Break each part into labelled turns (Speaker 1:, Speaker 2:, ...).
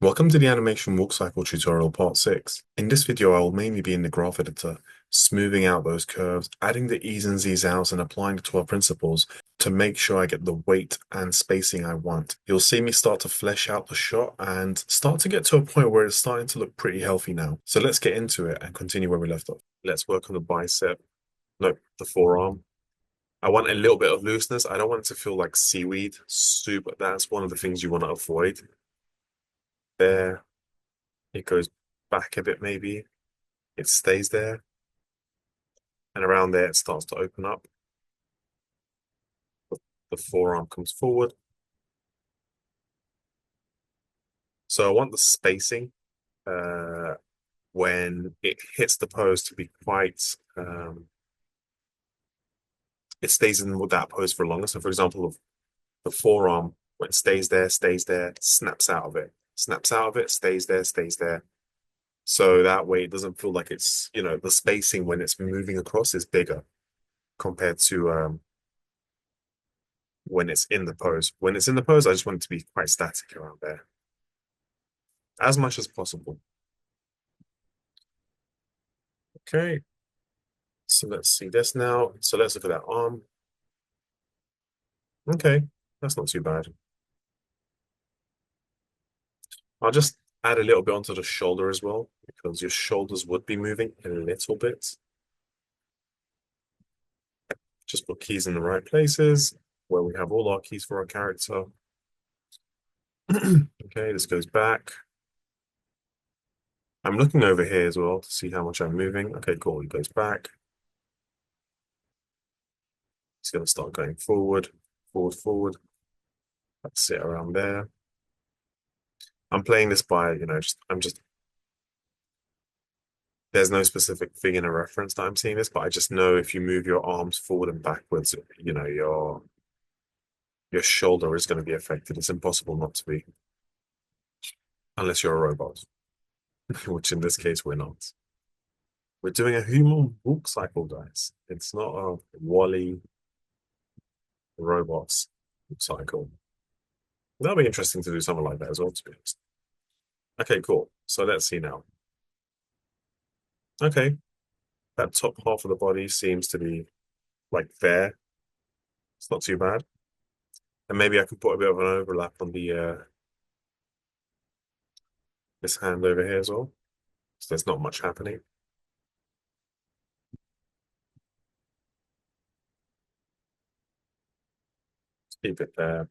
Speaker 1: Welcome to the animation walk cycle tutorial part 6. In this video, I will mainly be in the graph editor, smoothing out those curves, adding the E's and Z's out, and applying the 12 principles to make sure I get the weight and spacing I want. You'll see me start to flesh out the shot and start to get to a point where it's starting to look pretty healthy now. So let's get into it and continue where we left off. Let's work on the bicep, no, the forearm. I want a little bit of looseness. I don't want it to feel like seaweed, super. That's one of the things you want to avoid. There. It goes back a bit, maybe. It stays there. And around there, it starts to open up. The forearm comes forward. So I want the spacing when it hits the pose to be quite, it stays in with that pose for longer. So, for example, the forearm, when it stays there, snaps out of it, stays there, stays there. So that way it doesn't feel like it's, the spacing when it's moving across is bigger compared to when it's in the pose. When it's in the pose, I just want it to be quite static around there as much as possible. Okay, so let's see this now. So let's look at that arm. Okay, that's not too bad. I'll just add a little bit onto the shoulder as well, because your shoulders would be moving a little bit. Just put keys in the right places where we have all our keys for our character. Okay, this goes back. I'm looking over here as well to see how much I'm moving. Okay, cool. It goes back. It's going to start going forward, forward, forward. That's it around there. I'm playing this by, there's no specific thing in a reference that I'm seeing this, but I just know if you move your arms forward and backwards, your shoulder is going to be affected. It's impossible not to be, unless you're a robot, which in this case we're not. We're doing a human walk cycle, guys. It's not a Wally robots walk cycle. That'll be interesting to do something like that as well, to be honest. Okay, cool. So let's see now. Okay, that top half of the body seems to be like there. It's not too bad. And maybe I can put a bit of an overlap on the this hand over here as well. So there's not much happening. Keep it there.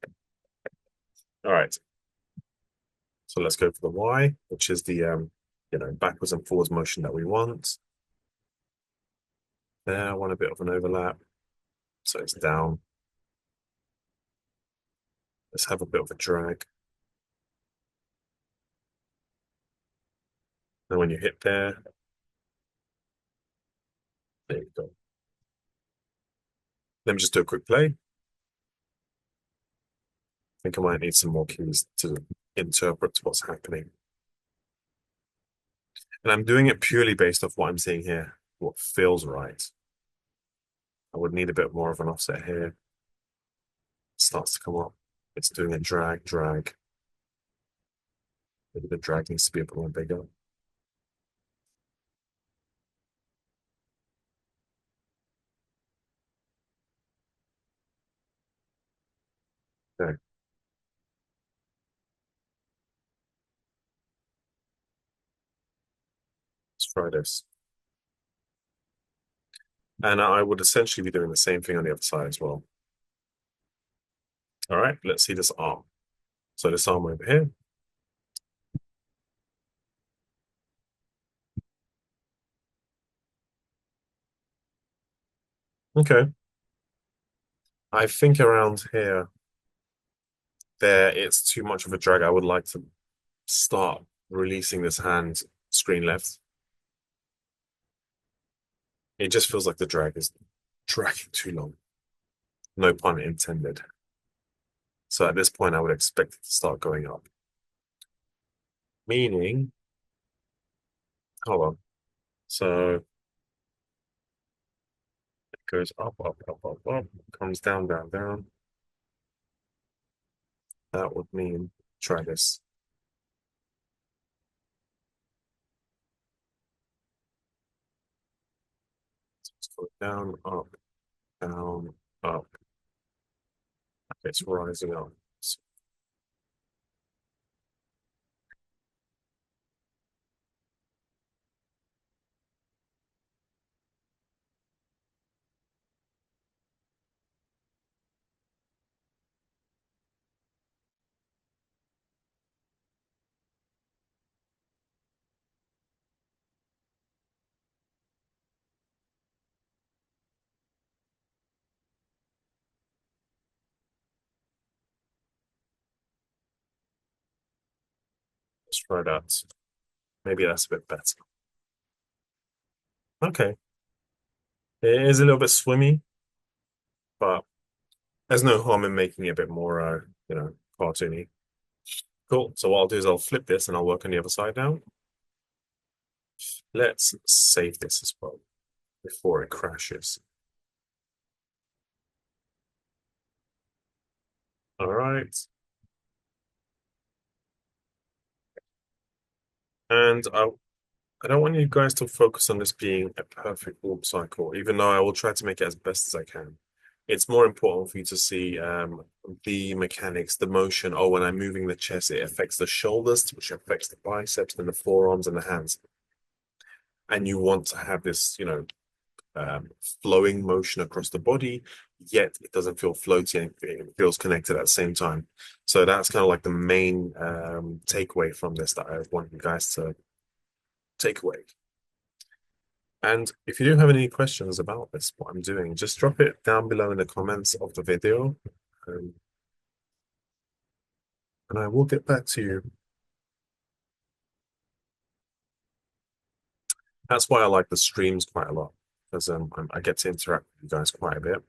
Speaker 1: All right. So let's go for the Y, which is the backwards and forwards motion that we want. There, I want a bit of an overlap. So it's down. Let's have a bit of a drag. And when you hit there you go. Let me just do a quick play. I think I might need some more keys to interpret what's happening. And I'm doing it purely based off what I'm seeing here, what feels right. I would need a bit more of an offset here. It starts to come up. It's doing a drag, drag. Maybe the drag needs to be a bit more bigger. Okay, let's try this. And I would essentially be doing the same thing on the other side as well. All right, let's see this arm. So this arm over here. Okay. I think around here, it's too much of a drag. I would like to start releasing this hand screen left. It just feels like the drag is dragging too long. No pun intended. So at this point, I would expect it to start going up. Meaning, hold on. So it goes up, up, up, up, up, comes down, down, down. That would mean, try this. It's going down, down, up. It's rising up. Let's try that. Maybe that's a bit better. Okay. It is a little bit swimmy, but there's no harm in making it a bit more, cartoony. Cool. So what I'll do is I'll flip this and I'll work on the other side now. Let's save this as well before it crashes. All right. And I don't want you guys to focus on this being a perfect warp cycle, even though I will try to make it as best as I can. It's more important for you to see the mechanics, the motion. Oh, when I'm moving the chest, it affects the shoulders, which affects the biceps and the forearms and the hands. And you want to have this, flowing motion across the body, yet it doesn't feel floaty and it feels connected at the same time. So that's kind of like the main takeaway from this that I want you guys to take away. And if you do have any questions about this, what I'm doing, just drop it down below in the comments of the video, um, and I will get back to you. That's why I like the streams quite a lot, because I get to interact with you guys quite a bit.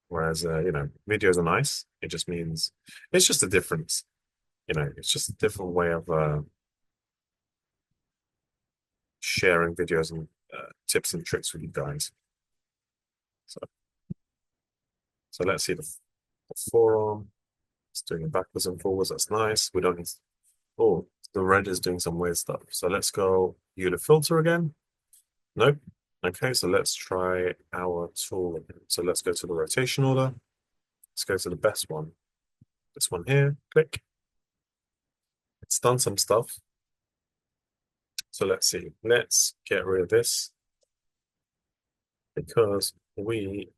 Speaker 1: Whereas, videos are nice. It just means it's just a difference. It's just a different way of sharing videos and tips and tricks with you guys. So, so let's see the forearm. It's doing it backwards and forwards. That's nice. We don't need. Oh, the red is doing some weird stuff. So let's go Euler filter again. Nope. Okay, so let's try our tool again. So let's go to the rotation order. Let's go to the best one. This one here. Click. It's done some stuff. So let's see. Let's get rid of this because we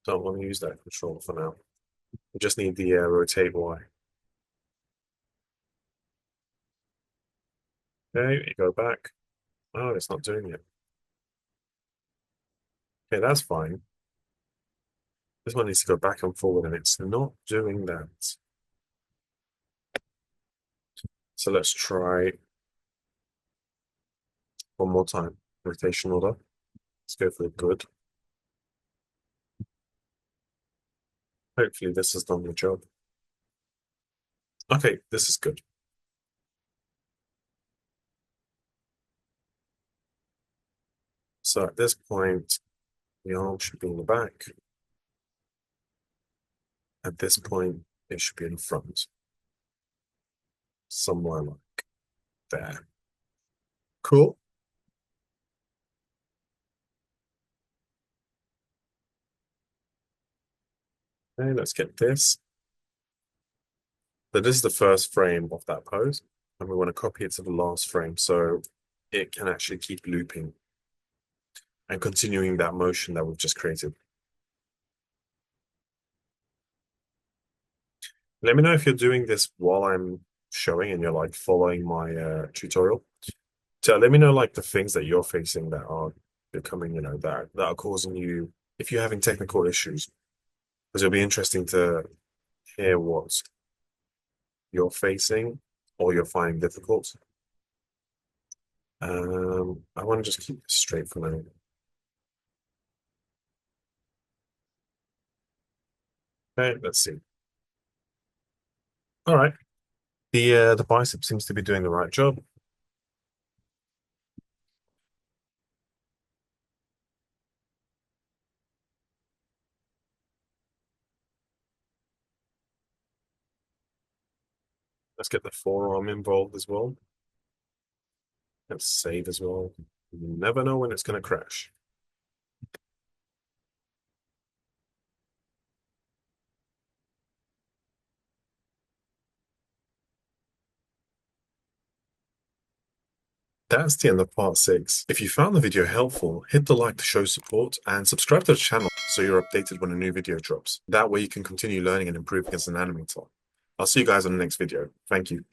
Speaker 1: don't want to use that control for now. We just need the rotate Y. Okay, you go back. Oh, it's not doing it. Okay, that's fine. This one needs to go back and forward, and it's not doing that. So let's try one more time. Rotation order. Let's go for the good. Hopefully this has done the job. Okay, this is good. So at this point, the arm should be in the back. At this point, it should be in front. Somewhere like there. Cool. Okay, let's get this. So this is the first frame of that pose, and we want to copy it to the last frame so it can actually keep looping and continuing that motion that we've just created. Let me know if you're doing this while I'm showing and you're like following my tutorial. So let me know like the things that you're facing that are becoming, that are causing you, if you're having technical issues, because it'll be interesting to hear what you're facing or you're finding difficult. I want to just keep this straight for now. Okay, let's see. All right. The bicep seems to be doing the right job. Let's get the forearm involved as well. Let's save as well. You never know when it's going to crash. That's the end of part 6. If you found the video helpful, hit the like to show support and subscribe to the channel so you're updated when a new video drops. That way you can continue learning and improving as an animator. I'll see you guys on the next video. Thank you.